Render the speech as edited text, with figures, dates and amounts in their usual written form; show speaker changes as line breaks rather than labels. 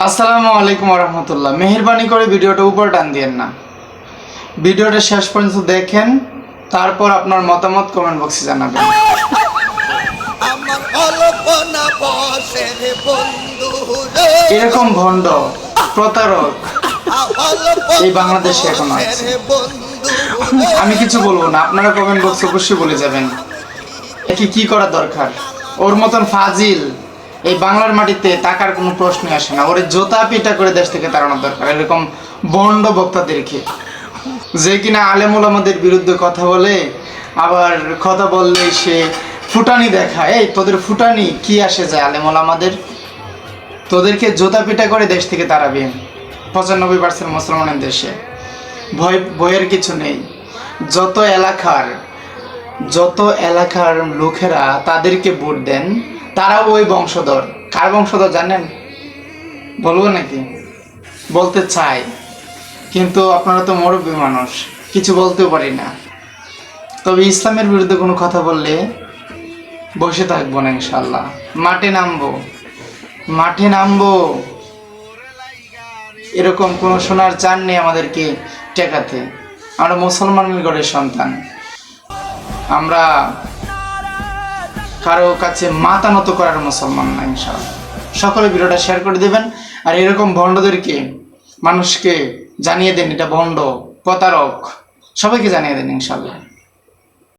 আসসালামু আলাইকুম রহমতুল্লাহ। মেহেরবানি করে ভিডিওটা উপর টান দিয়েন না, ভিডিওটা শেষ পর্যন্ত দেখেন, তারপর আপনার মতামত কমেন্ট বক্সে জানাবেন। এরকম ভণ্ড প্রতারক এই বাংলাদেশে এখন আছে। আমি কিছু বলবো না, আপনারা কমেন্ট বক্সে অবশ্যই বলে যাবেন একে কি করা দরকার। ওর মতন ফাজিল এই বাংলার মাটিতে টাকার কোনো প্রশ্নই আসে না। ওরে জোতা পিটা করে দেশ থেকে তাড়ানোর দরকার এরকম বন্ড বক্তাদেরকে, যে কিনা আলেম ওলামাদের বিরুদ্ধে কথা বলে, আবার কথা বললেই সে ফুটানি দেখায়। এই তোদের ফুটানি কি আসে যায় আলেম ওলামাদের? তোদেরকে জোতা পিটা করে দেশ থেকে তাড়াবে 95% মুসলমানের দেশে। ভয়ের কিছু নেই। যত এলাকার লোকেরা তাদেরকে ভোট দেন তারা ওই বংশধর। কার বংশধর জানেন? বলবো নাকি? বলতে চাই, কিন্তু আপনারা তো মুরব্বী মানুষ, কিছু বলতেও পারি না। তবে ইসলামের বিরুদ্ধে কোনো কথা বললে বসে থাকবো না, ইনশাল্লাহ মাঠে নামবো। এরকম কোনো শোনার চান নেই আমাদেরকে টেকাতে। আমরা মুসলমানের ঘরের সন্তান, আমরা কারো কাছে মাথা নত করার মুসলমান না। ইনশাআল্লাহ সকলে ভিডিওটা শেয়ার করে দেবেন, আর এরকম ভণ্ডদেরকে মানুষকে জানিয়ে দেন এটা ভণ্ড প্রতারক, সবাইকে জানিয়ে দেন ইনশাআল্লাহ।